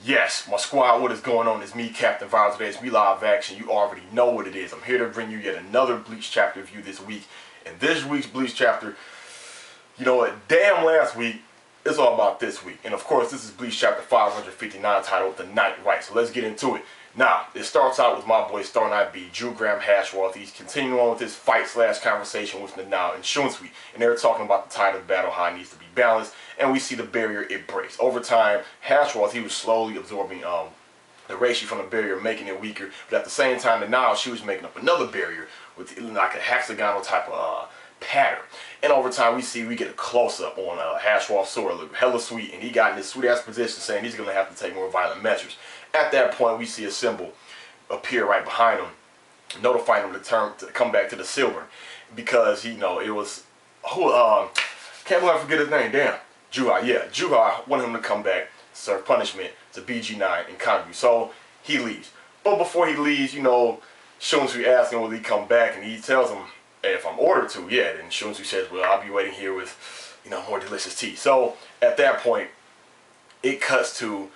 Yes, my squad, what is going on? It's me, Captain Viles. Today it's me live action. You already know what it is. I'm here to bring you yet another Bleach chapter review this week. And this week's Bleach chapter, you know what? Damn, last week, it's all about this week. And of course, this is Bleach chapter 559 titled The Night Right. So let's get into it. Now, it starts out with my boy Star Knight B, Drew Graham Hashworth. He's continuing on with this fight/conversation with Nanao and Shunsui. And they're talking about the tide of battle, how it needs to be balanced. And we see the barrier, it breaks. Over time, Hashworth, he was slowly absorbing the reishi from the barrier, making it weaker. But at the same time, Nanao, she was making up another barrier with like a hexagonal type of pattern. And over time, we get a close-up on Hashworth's sword, look hella sweet. And he got in this sweet-ass position saying he's going to have to take more violent measures. At that point, we see a symbol appear right behind him, notifying him to come back to the silver, because it was can't believe I forget his name. Damn, Juha. Yeah, Juha wanted him to come back, serve punishment to BG9 and Kangu. So he leaves, but before he leaves, Shunsui asks him will he come back, and he tells him, hey, if I'm ordered to, yeah. And Shunsui says, well, I'll be waiting here with more delicious tea. So at that point, it cuts to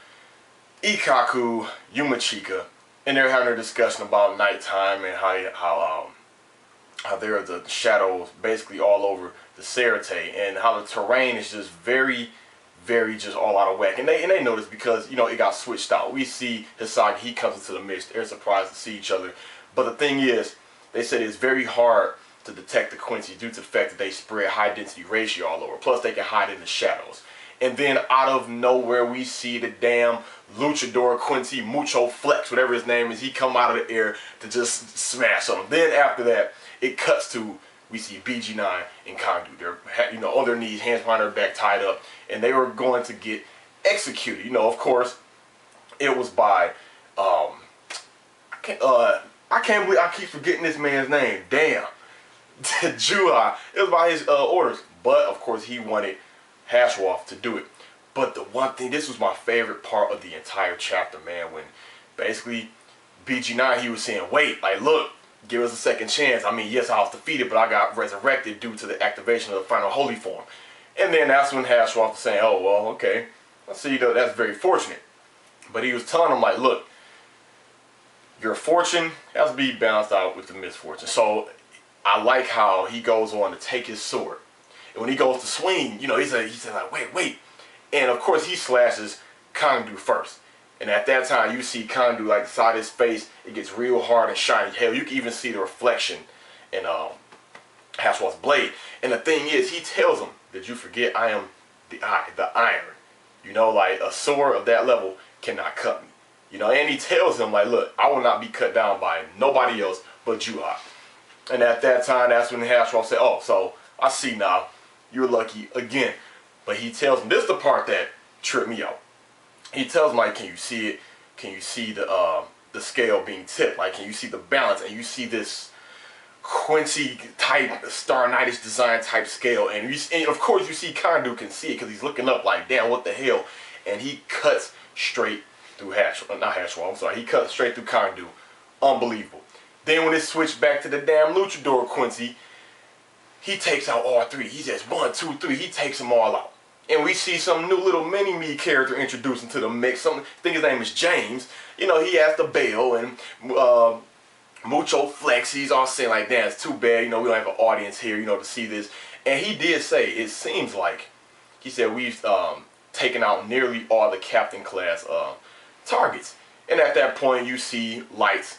Ikkaku, Yumachika, and they're having a discussion about nighttime and how there are the shadows basically all over the Serite, and how the terrain is just very just all out of whack. And they notice because it got switched out. We see Hisagi, he comes into the mix. They're surprised to see each other. But the thing is, they said it's very hard to detect the Quincy due to the fact that they spread high density ratio all over. Plus they can hide in the shadows. And then out of nowhere, we see the damn luchador Quincy Mucho Flex, whatever his name is. He come out of the air to just smash on him. Then after that, it cuts to, we see BG9 and Kandu. They're on their knees, hands behind their back, tied up, and they were going to get executed. Of course, it was by I can't believe I keep forgetting this man's name. Damn, Juha. It was by his orders, but of course he wanted Hashworth to do it. But the one thing, this was my favorite part of the entire chapter, man, when basically BG9, he was saying, wait, like, look, give us a second chance. I mean, yes, I was defeated, but I got resurrected due to the activation of the final holy form. And then that's when Hashworth was saying, oh, well, okay, I see, that's very fortunate. But he was telling him, like, look, your fortune has to be balanced out with the misfortune. So I like how he goes on to take his sword. And when he goes to swing, he said like, wait. And of course he slashes Kandu first. And at that time you see Kandu, like, the side of his face, it gets real hard and shiny. Hell, you can even see the reflection in Hashworth's blade. And the thing is, he tells him, did you forget I am the iron? Like a sword of that level cannot cut me. And he tells him, like, look, I will not be cut down by nobody else but Juha. And at that time, that's when Hashworth said, oh, so I see now. You're lucky again. But he tells him, this is the part that tripped me out. He tells him, like, can you see it? Can you see the scale being tipped? Like, can you see the balance? And you see this Quincy type, Star Knight-ish design type scale. And of course you see Kandu can see it because he's looking up like, damn, what the hell? And he cuts straight through he cuts straight through Kandu. Unbelievable. Then when it switched back to the damn luchador Quincy, he takes out all three. He says 1, 2, 3. He takes them all out. And we see some new little mini-me character introduced into the mix. I think his name is James. He has the bell and Mucho Flex. He's all saying like, damn, it's too bad. We don't have an audience here, to see this. And he did say, it seems like, he said, we've taken out nearly all the captain class targets. And at that point, you see lights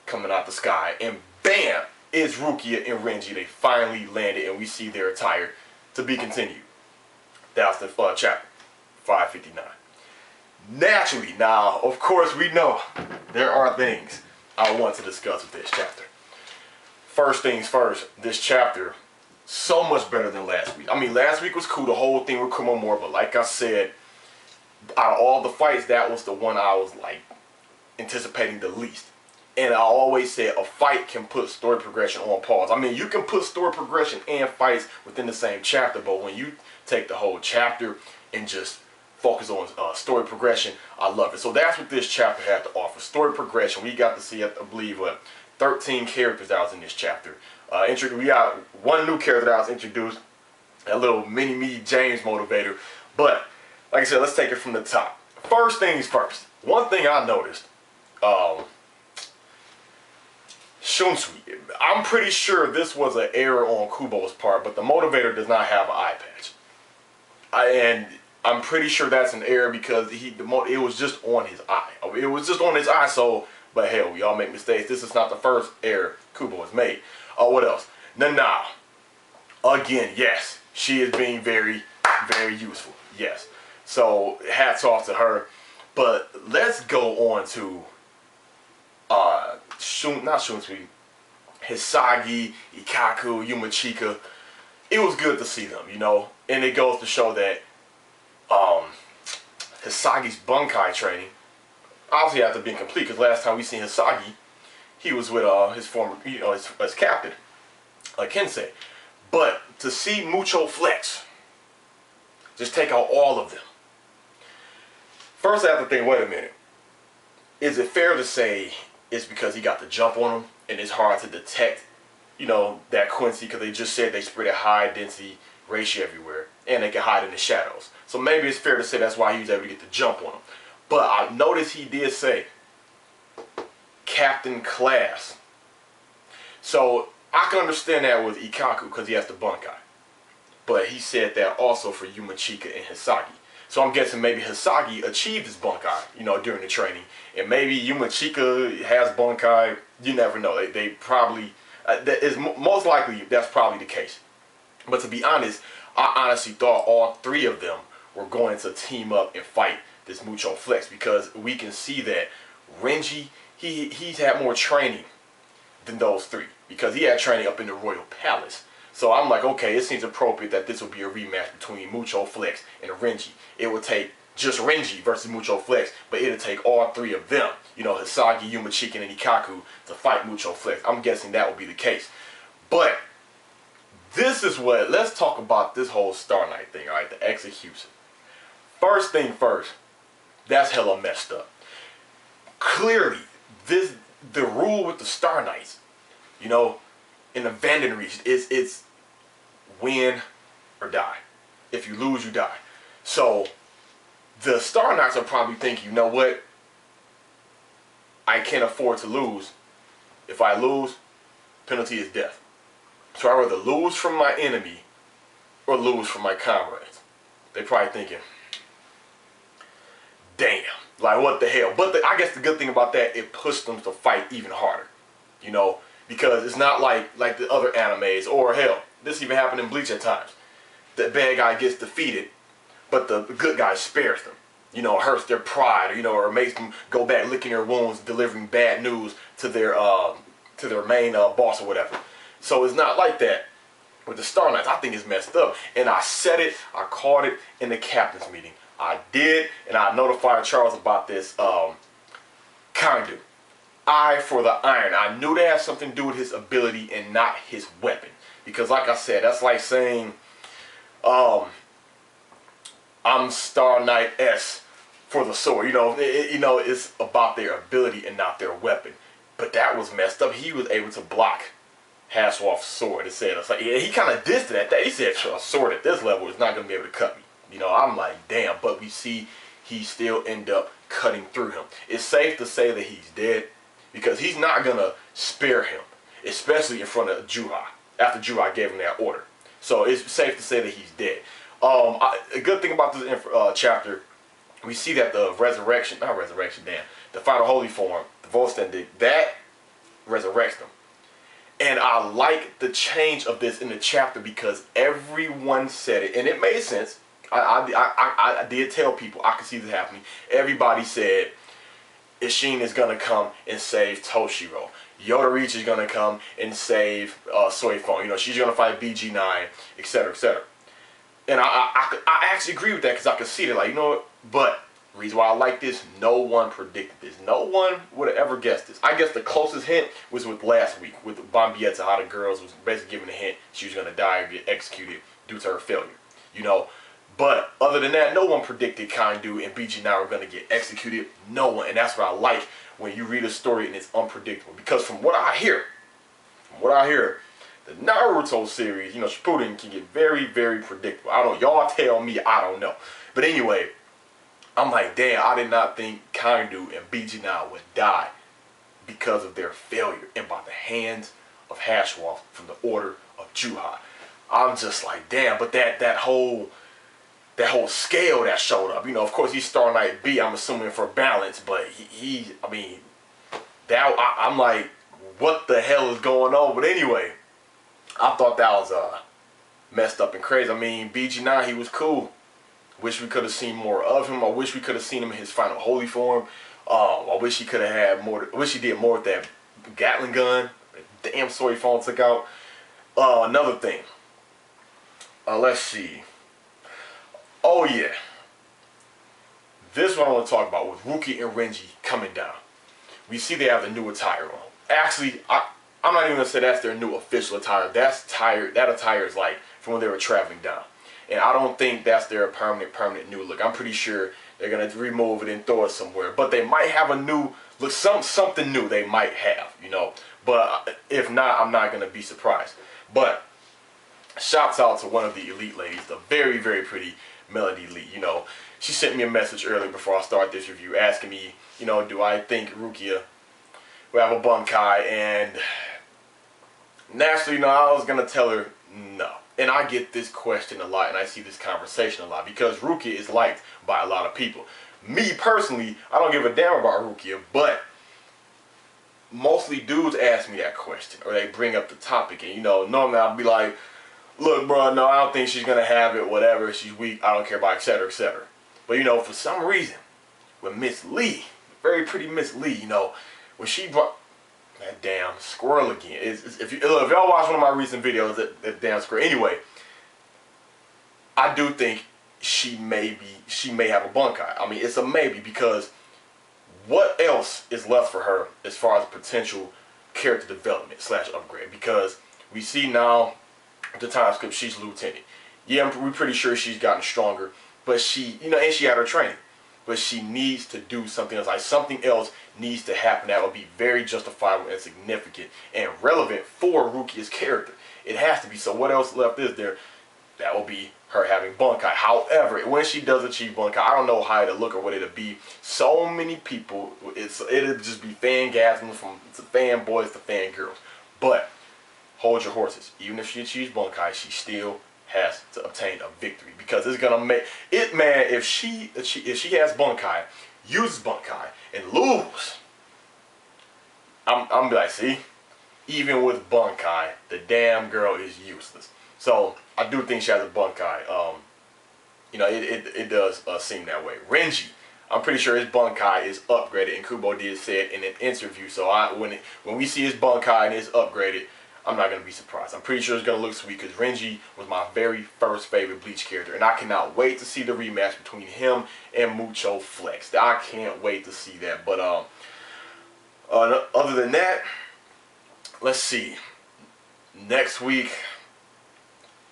coming out the sky. And bam! It's Rukia and Renji. They finally landed, and we see their attire to be continued. That's the chapter 559. Naturally, now, of course, we know there are things I want to discuss with this chapter. First things first, this chapter, so much better than last week. I mean, last week was cool, the whole thing with Kumamura, but like I said, out of all the fights, that was the one I was, like, anticipating the least. And I always say a fight can put story progression on pause. I mean, you can put story progression and fights within the same chapter, but when you take the whole chapter and just focus on story progression, I love it. So that's what this chapter had to offer. Story progression. We got to see, I believe, 13 characters that was in this chapter. We got one new character that was introduced, a little mini-me James motivator. But, like I said, let's take it from the top. First things first. One thing I noticed, Shunsui, I'm pretty sure this was an error on Kubo's part, but the motivator does not have an eye patch. And I'm pretty sure that's an error because it was just on his eye. It was just on his eye, so, but hell, we all make mistakes. This is not the first error Kubo has made. What else? Nana. Again, yes, she is being very, very useful. Yes. So, hats off to her. But let's go on to not Shunsui, Hisagi, Ikaku, Yumachika. It was good to see them, you know, and it goes to show that Hisagi's Bunkai training obviously has to be complete, because last time we seen Hisagi, he was with his former, you know, his captain, Kensei. But to see Mucho flex, just take out all of them. First, I have to think, wait a minute. Is it fair to say it's because he got the jump on him and it's hard to detect, you know, that Quincy, because they just said they spread a high density ratio everywhere and they can hide in the shadows. So maybe it's fair to say that's why he was able to get the jump on him. But I noticed he did say Captain Class. So I can understand that with Ikaku because he has the Bunkai. But he said that also for Yumachika and Hisagi. So I'm guessing maybe Hisagi achieved his Bunkai, you know, during the training. And maybe Yumachika has Bunkai. You never know. They probably, that is most likely that's probably the case. But to be honest, I honestly thought all three of them were going to team up and fight this Mucho Flex, because we can see that Renji, he's had more training than those three, because he had training up in the Royal Palace. So I'm like, okay, it seems appropriate that this will be a rematch between Mucho Flex and Renji. It would take just Renji versus Mucho Flex, but it'll take all three of them, you know, Hisagi, Yumachika, and Ikaku, to fight Mucho Flex. I'm guessing that will be the case. But this is what, let's talk about this whole Star Knight thing, alright, the execution. First thing first, that's hella messed up. Clearly, the rule with the Star Knights, you know, in the Vanden region, it's win or die. If you lose, you die. So the Star Knights are probably thinking, you know what? I can't afford to lose. If I lose, penalty is death. So I'd rather lose from my enemy or lose from my comrades. They probably thinking, damn, like what the hell? But I guess the good thing about that, it pushed them to fight even harder. You know, because it's not like the other animes, or hell, this even happened in Bleach at times. The bad guy gets defeated, but the good guy spares them. You know, hurts their pride, you know, or makes them go back licking their wounds, delivering bad news to their main boss or whatever. So it's not like that with the Star Knights. I think it's messed up. And I said it, I called it in the captain's meeting. I did, and I notified Charles about this Kandu. Eye for the iron. I knew that had something to do with his ability and not his weapon. Because like I said, that's like saying, I'm Star Knight S for the sword. You know, it's about their ability and not their weapon. But that was messed up. He was able to block Hasselhoff's sword. It said, it's like, yeah, he kind of dissed it at that. He said, a sword at this level is not going to be able to cut me. You know, I'm like, damn. But we see he still end up cutting through him. It's safe to say that he's dead, because he's not going to spare him, especially in front of Juha, after Juha gave him that order. So it's safe to say that he's dead. A good thing about this chapter, we see that the the final holy form, the Volstendig, that resurrects them. And I like the change of this in the chapter, because everyone said it, and it made sense. I did tell people I could see this happening. Everybody said Ishin is going to come and save Toshiro. Yodorichi is going to come and save Soifon. You know, she's going to fight BG9, etc., etc. And I actually agree with that, because I could see it. Like, you know what? But the reason why I like this, no one predicted this. No one would have ever guessed this. I guess the closest hint was with last week, with Bombietta, how the girls was basically giving a hint she was going to die or get executed due to her failure. You know, but other than that, no one predicted Kandu and BG9 were going to get executed. No one. And that's what I like when you read a story and it's unpredictable. Because from what I hear, the Naruto series, you know, Shippuden can get very, very predictable. I don't know. Y'all tell me. I don't know. But anyway, I'm like, damn, I did not think Kandu and BG9 would die because of their failure and by the hands of Hashwolf from the Order of Juha. I'm just like, damn, but that whole scale that showed up, you know, of course he's Star Knight B, I'm assuming for balance, but I mean, I'm like, what the hell is going on? But anyway, I thought that was messed up and crazy. I mean, BG9, he was cool. Wish we could have seen more of him. I wish we could have seen him in his final holy form. I wish he could have had more. I wish he did more with that Gatling gun. Damn, sorry, phone took out. Another thing. Let's see. Oh yeah, this is what I want to talk about with Rukia and Renji coming down. We see they have the new attire on. Actually, I'm not even gonna say that's their new official attire. That attire is like from when they were traveling down. And I don't think that's their permanent new look. I'm pretty sure they're gonna remove it and throw it somewhere. But they might have a new look, something new they might have, you know. But if not, I'm not gonna be surprised. But shouts out to one of the elite ladies, the very, very pretty Melody Lee. You know, she sent me a message earlier before I start this review asking me, you know, do I think Rukia will have a bunkai? And naturally, you know, I was gonna tell her no. And I get this question a lot, and I see this conversation a lot, because Rukia is liked by a lot of people. Me personally, I don't give a damn about Rukia, but mostly dudes ask me that question, or they bring up the topic, and you know, normally I'll be like, look, bro, no, I don't think she's gonna have it, whatever, she's weak, I don't care about, etc., etc. But you know, for some reason, with Miss Lee, very pretty Miss Lee, you know, when she brought that damn squirrel again. If y'all watch one of my recent videos, that damn squirrel. Anyway, I do think she may have a bunkai. I mean, it's a maybe, because what else is left for her as far as potential character development / upgrade? Because we see now the time script, she's lieutenant. Yeah, we're pretty sure she's gotten stronger, but she, you know, and she had her training. But she needs to do something else. Like, something else needs to happen that will be very justifiable and significant and relevant for Rukia's character. It has to be. So what else left is there? That will be her having bunkai. However, when she does achieve bunkai, I don't know how it'll look or what it'll be. So many people, it'll just be fangasms from fanboys to fangirls. But hold your horses. Even if she achieves bunkai, she still has to obtain a victory, because it's gonna make it, man. If she has bunkai, uses bunkai, and lose, I'm like, see, even with bunkai, the damn girl is useless. So I do think she has a bunkai. You know, it does seem that way. Renji, I'm pretty sure his bunkai is upgraded, and Kubo did say it in an interview. So when we see his bunkai and it's upgraded, I'm not going to be surprised. I'm pretty sure it's going to look sweet, because Renji was my very first favorite Bleach character. And I cannot wait to see the rematch between him and Mucho Flex. I can't wait to see that. But other than that, let's see. Next week,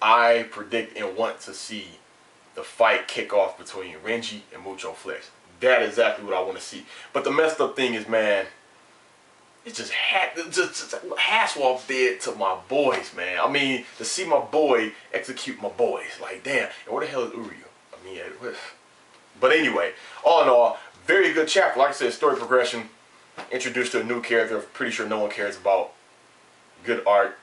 I predict and want to see the fight kick off between Renji and Mucho Flex. That is exactly what I want to see. But the messed up thing is, man, it's just Hashwolf did to my boys, man. I mean, to see my boy execute my boys, like, damn. And where the hell is Uryu? I mean, yeah, but anyway, all in all, very good chapter. Like I said, story progression, introduced to a new character. Pretty sure no one cares about. Good art.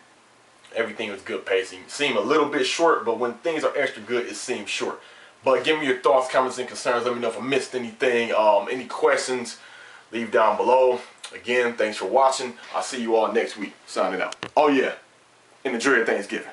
Everything was good pacing. Seemed a little bit short, but when things are extra good, it seems short. But give me your thoughts, comments, and concerns. Let me know if I missed anything. Any questions, leave down below. Again, thanks for watching. I'll see you all next week. Signing out. Oh yeah, and enjoy your Thanksgiving.